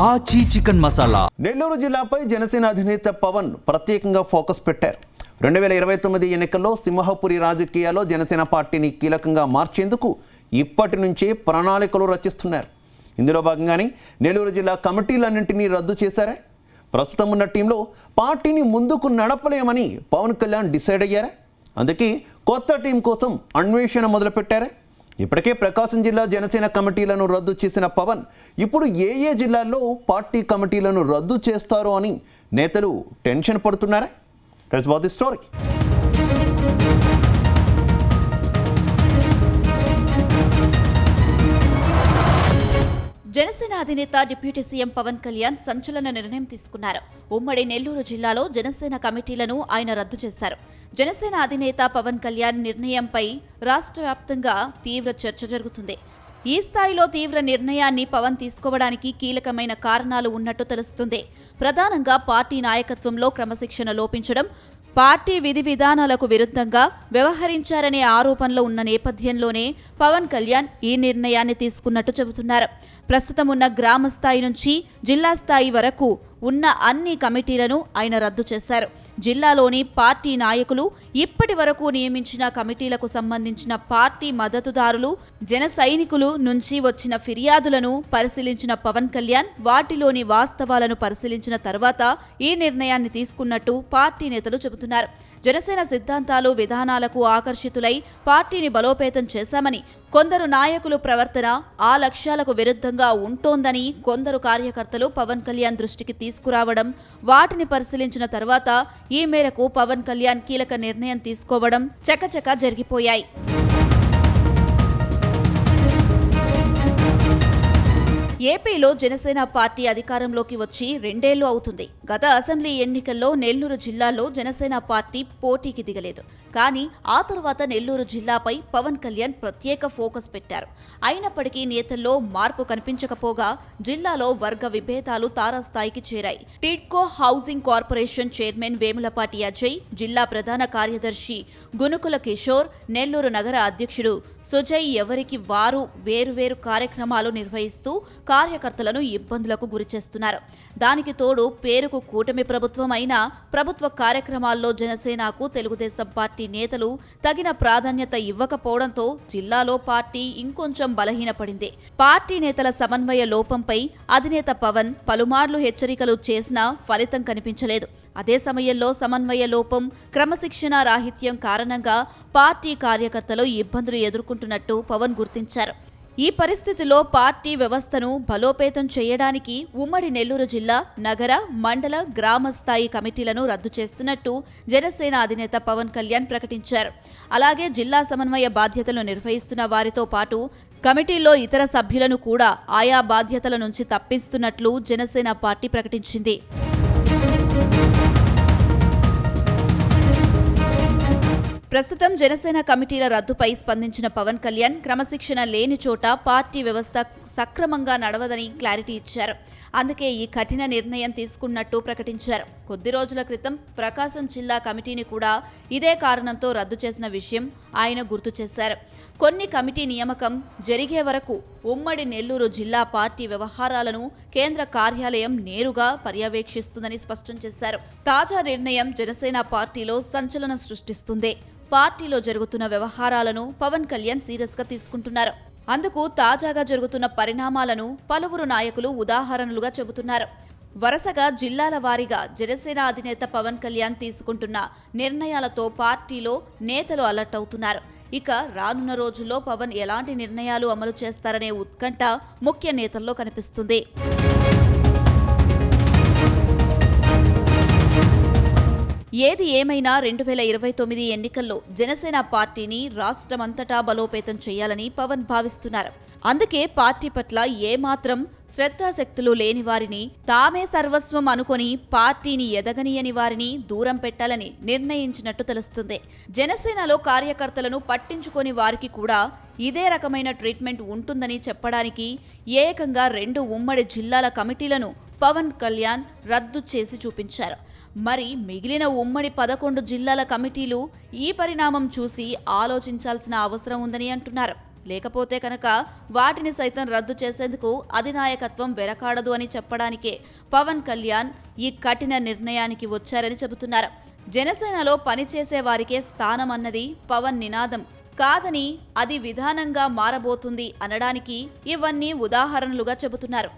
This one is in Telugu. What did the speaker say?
ఆచి చికెన్ మసాలా. నెల్లూరు జిల్లాపై జనసేన అధినేత పవన్ ప్రత్యేకంగా ఫోకస్ పెట్టారు. 2029 ఎన్నికల్లో సింహపురి రాజకీయాల్లో జనసేన పార్టీని కీలకంగా మార్చేందుకు ఇప్పటి నుంచే ప్రణాళికలు రచిస్తున్నారు. ఇందులో భాగంగానే నెల్లూరు జిల్లా కమిటీలన్నింటినీ రద్దు చేశారా? ప్రస్తుతం ఉన్న టీంలో పార్టీని ముందుకు నడపలేమని పవన్ కళ్యాణ్ డిసైడ్ అయ్యారా? అందుకే కొత్త టీం కోసం అన్వేషణ మొదలుపెట్టారా? ఇప్పటికే ప్రకాశం జిల్లా జనసేన కమిటీలను రద్దు చేసిన పవన్ ఇప్పుడు ఏ జిల్లాల్లో పార్టీ కమిటీలను రద్దు చేస్తారో అని నేతలు టెన్షన్ పడుతున్నారా? Let's watch the story. Janasena అధినేత డిప్యూటీ సీఎం పవన్ కళ్యాణ్ సంచలన నిర్ణయం తీసుకున్నారు. ఉమ్మడి నెల్లూరు జిల్లాలో జనసేన కమిటీలను ఆయన రద్దు చేశారు. జనసేన అధినేత పవన్ కళ్యాణ్ నిర్ణయంపై రాష్ట్ర వ్యాప్తంగా తీవ్ర చర్చ జరుగుతుంది. ఈ స్థాయిలో తీవ్ర నిర్ణయాన్ని పవన్ తీసుకోవడానికి కీలకమైన కారణాలు ఉన్నట్టు తెలుస్తుంది. ప్రధానంగా పార్టీ నాయకత్వంలో క్రమశిక్షణ లోపించడం, పార్టీ విధి విధానాలకు విరుద్ధంగా వ్యవహరించారనే ఆరోపణలు ఉన్న నేపథ్యంలోనే పవన్ కళ్యాణ్ ఈ నిర్ణయాన్ని తీసుకున్నట్టు చెబుతున్నారు. ప్రస్తుతం ఉన్న గ్రామ స్థాయి నుంచి జిల్లా స్థాయి వరకు ఉన్న అన్ని కమిటీలను ఆయన రద్దు చేశారు. జిల్లాలోని పార్టీ నాయకులు ఇప్పటి వరకు నియమించిన కమిటీలకు సంబంధించిన పార్టీ మద్దతుదారులు, జన సైనికులు నుంచి వచ్చిన ఫిర్యాదులను పరిశీలించిన పవన్ కళ్యాణ్ వాటిలోని వాస్తవాలను పరిశీలించిన తర్వాత ఈ నిర్ణయాన్ని తీసుకున్నట్టు పార్టీ నేతలు చెబుతున్నారు. జనసేన సిద్ధాంతాలు, విధానాలకు ఆకర్షితులై పార్టీని బలోపేతం చేశామని, కొందరు నాయకులు ప్రవర్తన ఆ లక్ష్యాలకు విరుద్ధంగా ఉంటోందని కొందరు కార్యకర్తలు పవన్ కళ్యాణ్ దృష్టికి తీసుకురావడం, వాటిని పరిశీలించిన తర్వాత ఈ మేరకు పవన్ కళ్యాణ్ కీలక నిర్ణయం తీసుకోవడం చకచకా జరిగిపోయాయి. ఏపీలో జనసేన పార్టీ అధికారంలోకి వచ్చి 2 ఏళ్లు అవుతుంది. గత అసెంబ్లీ ఎన్నికల్లో నెల్లూరు జిల్లాలో జనసేన పార్టీ పోటీకి దిగలేదు. కానీ ఆ తర్వాత నెల్లూరు జిల్లాపై పవన్ కళ్యాణ్ ప్రత్యేక ఫోకస్ పెట్టారు. అయినప్పటికీ నేతల్లో మార్పు కనిపించకపోగా జిల్లాలో వర్గ విభేదాలు తారాస్థాయికి చేరాయి. TIDCO housing corporation chairman Vemulapati Ajay, జిల్లా ప్రధాన కార్యదర్శి గునుకుల కిషోర్, నెల్లూరు నగర అధ్యక్షుడు సుజయ్ ఎవరికి వారు వేరువేరు కార్యక్రమాలు నిర్వహిస్తూ కార్యకర్తలను ఇబ్బందులకు గురిచేస్తున్నారు. దానికి తోడు పేరుకు కూటమి ప్రభుత్వం అయినా ప్రభుత్వ కార్యక్రమాల్లో జనసేనకు తెలుగుదేశం పార్టీ నేతలు తగిన ప్రాధాన్యత ఇవ్వకపోవడంతో జిల్లాలో పార్టీ ఇంకొంచెం బలహీనపడింది. పార్టీ నేతల సమన్వయ లోపంపై అధినేత పవన్ పలుమార్లు హెచ్చరికలు చేసినా ఫలితం కనిపించలేదు. అదే సమయంలో సమన్వయ లోపం, క్రమశిక్షణ రాహిత్యం కారణంగా పార్టీ కార్యకర్తలు ఇబ్బందులు ఎదుర్కొంటున్నట్టు పవన్ గుర్తించారు. ఈ పరిస్థితిలో పార్టీ వ్యవస్థను బలోపేతం చేయడానికి ఉమ్మడి నెల్లూరు జిల్లా, నగర, మండల, గ్రామ స్థాయి కమిటీలను రద్దు చేస్తున్నట్టు జనసేన అధినేత పవన్ కళ్యాణ్ ప్రకటించారు. అలాగే జిల్లా సమన్వయ బాధ్యతలు నిర్వహిస్తున్న వారితో పాటు కమిటీల్లో ఇతర సభ్యులను కూడా ఆయా బాధ్యతల నుంచి తప్పిస్తున్నట్లు జనసేన పార్టీ ప్రకటించింది. ప్రస్తుతం జనసేన కమిటీల రద్దుపై స్పందించిన పవన్ కళ్యాణ్ క్రమశిక్షణ లేని చోట పార్టీ వ్యవస్థ సక్రమంగా నడవదని క్లారిటీ ఇచ్చారు. అందుకే ఈ కఠిన నిర్ణయం తీసుకున్నట్టు ప్రకటించారు. కొద్ది రోజుల క్రితం ప్రకాశం జిల్లా కమిటీని కూడా ఇదే కారణంతో రద్దు చేసిన విషయం ఆయన గుర్తు చేశారు. కొన్ని కమిటీ నియామకం జరిగే వరకు ఉమ్మడి నెల్లూరు జిల్లా పార్టీ వ్యవహారాలను కేంద్ర కార్యాలయం నేరుగా పర్యవేక్షిస్తుందని స్పష్టం చేశారు. తాజా నిర్ణయం జనసేన పార్టీలో సంచలనం సృష్టిస్తుంది. పార్టీలో జరుగుతున్న వ్యవహారాలను పవన్ కళ్యాణ్ సీరియస్గా తీసుకుంటున్నారు. అందుకు తాజాగా జరుగుతున్న పరిణామాలను పలువురు నాయకులు ఉదాహరణలుగా చెబుతున్నారు. వరుసగా జిల్లాల వారీగా జనసేన అధినేత పవన్ కళ్యాణ్ తీసుకుంటున్న నిర్ణయాలతో పార్టీలో నేతలు అలర్ట్ అవుతున్నారు. ఇక రానున్న రోజుల్లో పవన్ ఎలాంటి నిర్ణయాలు అమలు చేస్తారనే ఉత్కంఠ ముఖ్య నేతల్లో కనిపిస్తుంది. ఏది ఏమైనా 2029 ఎన్నికల్లో జనసేన పార్టీని రాష్ట్రమంతటా బలోపేతం చేయాలని పవన్ భావిస్తున్నారు. అందుకే పార్టీ పట్ల ఏమాత్రం శ్రద్ధాశక్తులు లేని వారిని, తామే సర్వస్వం అనుకొని పార్టీని ఎదగనీయని వారిని దూరం పెట్టాలని నిర్ణయించినట్టు తెలుస్తుంది. జనసేనలో కార్యకర్తలను పట్టించుకొని వారికి కూడా ఇదే రకమైన ట్రీట్మెంట్ ఉంటుందని చెప్పడానికి ఏకంగా 2 ఉమ్మడి జిల్లాల కమిటీలను పవన్ కళ్యాణ్ రద్దు చేసి చూపించారు. మరి మిగిలిన ఉమ్మడి 11 జిల్లాల కమిటీలు ఈ పరిణామం చూసి ఆలోచించాల్సిన అవసరం ఉందని అంటున్నారు. లేకపోతే కనుక వాటిని సైతం రద్దు చేసేందుకు అధినాయకత్వం వెనకాడదు అని చెప్పడానికే పవన్ కళ్యాణ్ ఈ కఠిన నిర్ణయానికి వచ్చారని చెబుతున్నారు. జనసేనలో పనిచేసే వారికే స్థానం అన్నది పవన్ నినాదం కాదని, అది విధానంగా మారబోతుంది అనడానికి ఇవన్నీ ఉదాహరణలుగా చెబుతున్నారు.